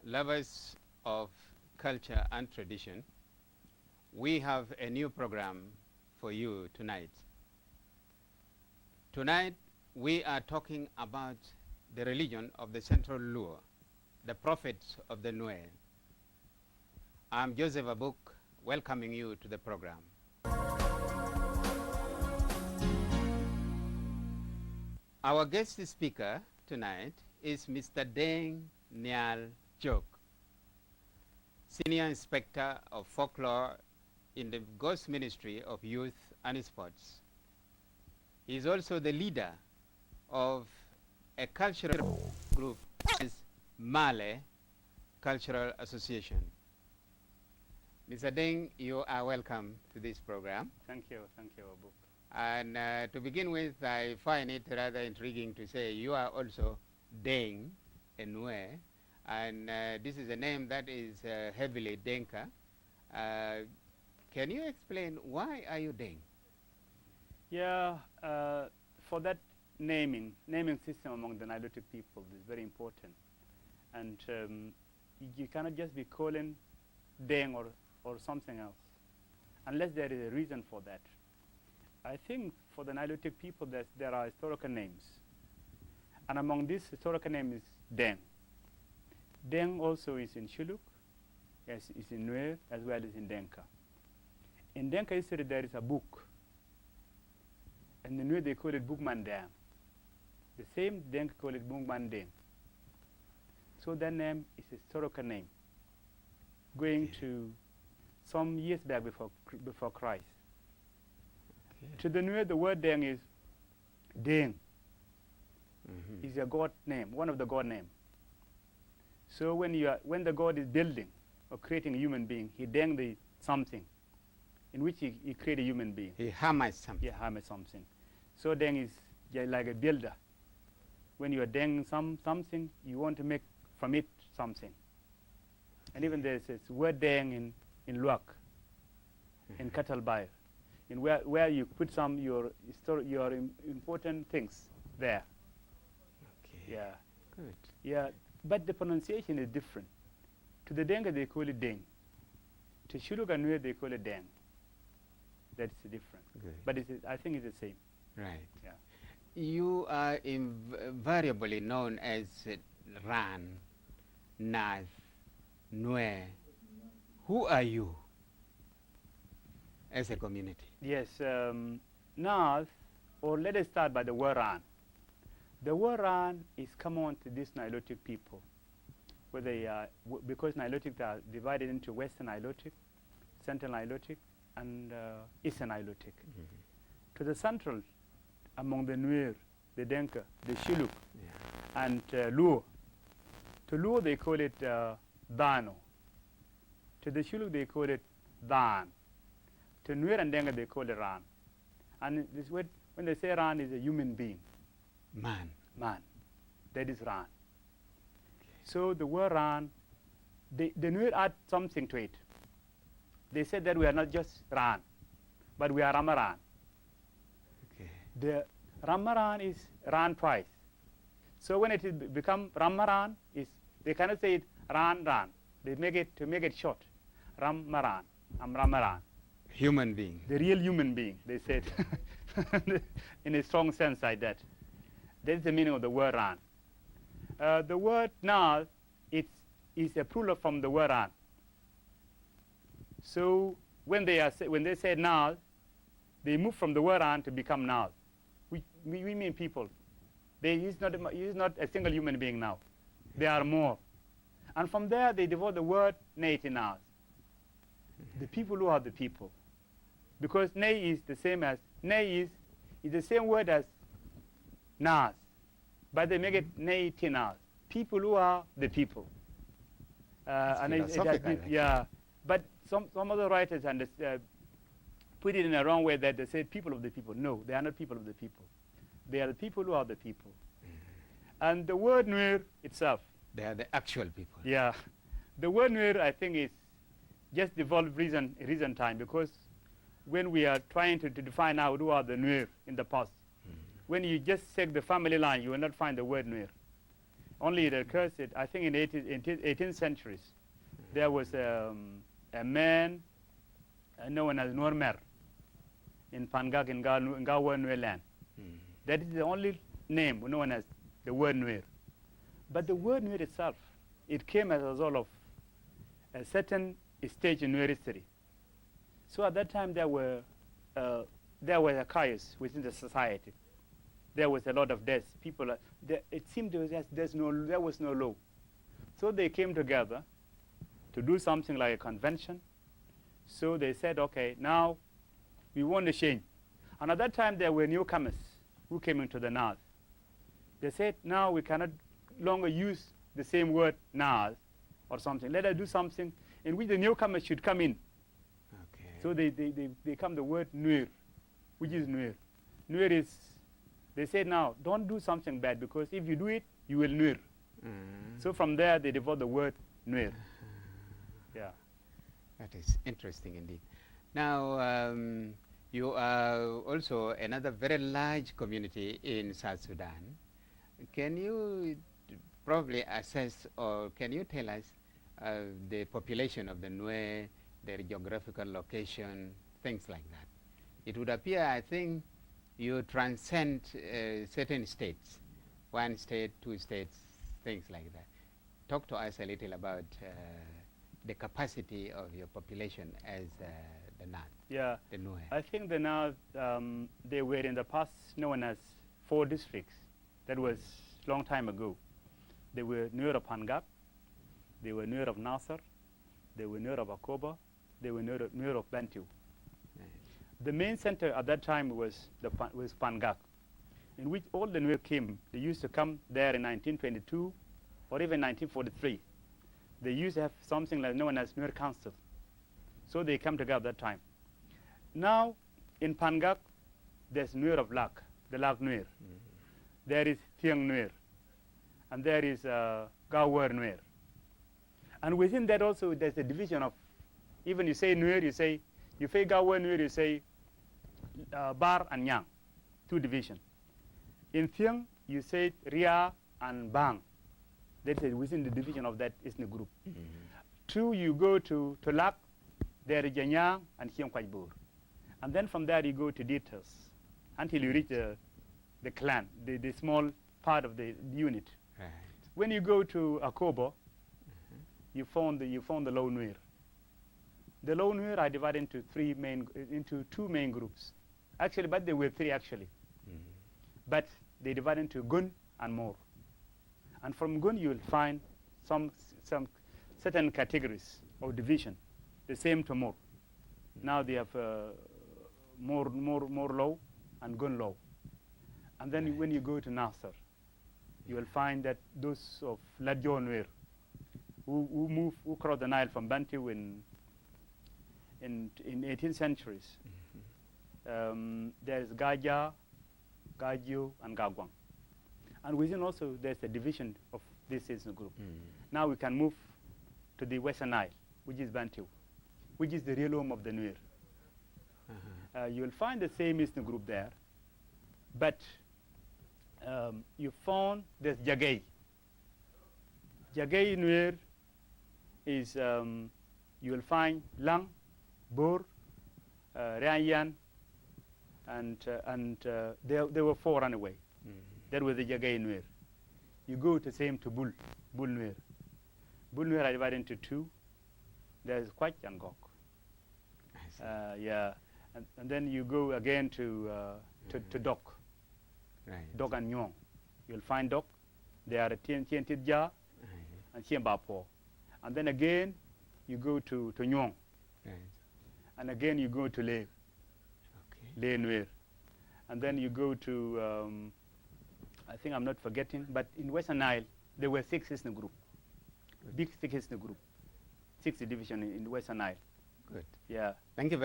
lovers of culture and tradition, we have a new program for you tonight. Tonight, we are talking about the religion of the Central Luo, the prophets of the Nuer. I'm Joseph Abuk, welcoming you to the program. Our guest speaker tonight is Mr. Deng Nyal Jok, Senior Inspector of Folklore in the Ghost Ministry of Youth and Sports. He is also the leader of a cultural group, is Male Cultural Association. Mr. Deng, you are welcome to this program. Thank you, Abuk. And to begin with, I find it rather intriguing to say you are also Deng, a Nuer, and this is a name that is heavily Denka. Can you explain why are you Deng? Yeah, for that naming system among the Nilotic people is very important. And you cannot just be calling Deng or something else, unless there is a reason for that. I think for the Nilotic people there are historical names. And among these historical names is Deng. Deng also is in Shilluk, yes, is in Nuer, as well as in Denka. In Denka history there is a book. And in Nuer they call it Bugmandang. The same Denka call it Bugmandeng. So that name is a historical name, going to some years back before Christ. To the Nuer, the word Deng is Deng. Is a god name, one of the god names. So when the god is building or creating a human being, he Deng the something, in which he create a human being. He hammers something. Yeah, hammers something. So Deng is like a builder. When you are Deng something, you want to make from it something. And even there's this word Deng in Luak, in Katalbai, in where you put some your important things there. Okay. Yeah. Good. Yeah, but the pronunciation is different. To the Denga they call it Deng. To Shilluk and Nuer they call it Deng. That's different. Good. But I think it's the same. Right. Yeah. You are invariably known as Ran, Naath, Nuer. Who are you as a community? Yes, Naath, or let us start by the word Ran. The word Ran is common to these Nilotic people, where they are, because Nilotic are divided into Western Nilotic, Central Nilotic, and Eastern Nilotic. To the central, among the Nuer, the Denka, the Shilluk, and Luo. To Luo they call it Dano. To the Shilluk they call it Dan. To Nuer and Denga they call it Ran. And this word, when they say Ran, is a human being. Man. That is Ran. So the word Ran, the Nuer add something to it. They said that we are not just Ran, but we are Ramaran. Okay. The Ramaran is Ran twice. So when it is become Ramaran, they cannot say it Ran. They make it short. Ramaran. I'm Ramaran. Human being. The real human being, they said, in a strong sense like that. That's the meaning of the word Ran. The word Naath is a plural from the word Ran. So when they say Naath, they move from the word Ran to become Naath. We mean people. He's not a single human being now. There are more. And from there they devote the word Nay to Naath. The people who are the people. Because Nay is the same as, Nay is the same word as Naath. But they make it Nay to Naath. People who are the people. Yeah. But some other writers put it in a wrong way that they say people of the people. No, they are not people of the people. They are the people who are the people. And the word Nuer itself. They are the actual people. Yeah. The word Nuer, I think, is just devolved recent time, because when we are trying to define out who are the Nuer in the past, when you just check the family line, you will not find the word Nuer. Only it occurs, I think in 18th centuries, there was a man known as Nuerland in Pangak in Gawa Nuerland. That is the only name known as the word Nuer. But the word Nuer itself, it came as a result of a certain stage in Nuer history. So at that time there was a chaos within the society. There was a lot of deaths. People, it seemed there was no law. So they came together to do something like a convention. So they said, okay, now we want to change. And at that time there were newcomers who came into the naath. They said, now we cannot longer use the same word naath or something. Let us do something in which the newcomers should come in. Okay. So they come the word Nuer, which is Nuer. Nuer is, they said now, don't do something bad, because if you do it, you will Nuer. So from there, they developed the word Nuer. Yeah. That is interesting indeed. Now, you are also another very large community in South Sudan. Can you probably assess, or can you tell us the population of the Nuer, their geographical location, things like that? It would appear, I think, you transcend certain states, one state, two states, things like that. Talk to us a little about the capacity of your population as the naath, Yeah, the Nuer. I think the naath, they were in the past known as 4 districts. That was a long time ago. They were Nuer of Pangak, they were Nuer of Nasser, they were Nuer of Akoba, they were Nuer of Bantu. Right. The main center at that time was Pangak, in which all the Nuer came. They used to come there in 1922 or even 1943. They used to have something like known as Nuer Council. So they come together at that time. Now, in Pangak, there's Nuer of Lak, the Lak Nuer. There is Thieng Nuer, and there is Gawar Nuer. And within that also, there's a division of, even you say Nuer, you say Gawar Nuer, you say Bar and Nyang, 2 divisions. In Thieng, you say Ria and Bang. That is within the division of that is the group. 2, you go to Lak, there is Janyang and Hiang Kwajbur. And then from there you go to details until you reach the clan, the small part of the unit. Right. When you go to Akobo, you found the Low Nuer. The Low Nuer are divided into 2 main groups. Actually, but there were 3 actually. But they divided into Gun and Mor. And from Gun you will find some certain categories of division, the same to Mor. Now they have Mor Low and Gun Low. And then when you go to Nasser, you will find that those of Ladjo Nuer who crossed the Nile from Bantu in 18th centuries. There is Gaja, Gaju, and Gagwang. And within also there's a division of this ethnic group. Now we can move to the Western Nile, which is Bantu, which is the real home of the Nuer. You will find the same ethnic group there, but you found there's Jagay. Jagay Nuer is, you will find Lang, Bur, Rayan, and there were 4 anyway. That was the Jagay Nuer. You go to same to Bul Nuer. Bul Nuer are divided into 2. There's Kwach and Gok. Yeah, and then you go again to Dok. Right. Dok and Nyong. You'll find Dok. They are Tien Tidja and Tien Bapo. And then again, you go to Nyong. Right. And again, you go to Le. Le Nuer. And then you go to, I think I'm not forgetting, but in Western Nile, there were 6 ethnic groups. Big 6 ethnic group. 6 division in Western Nile. Good. Yeah. Thank you very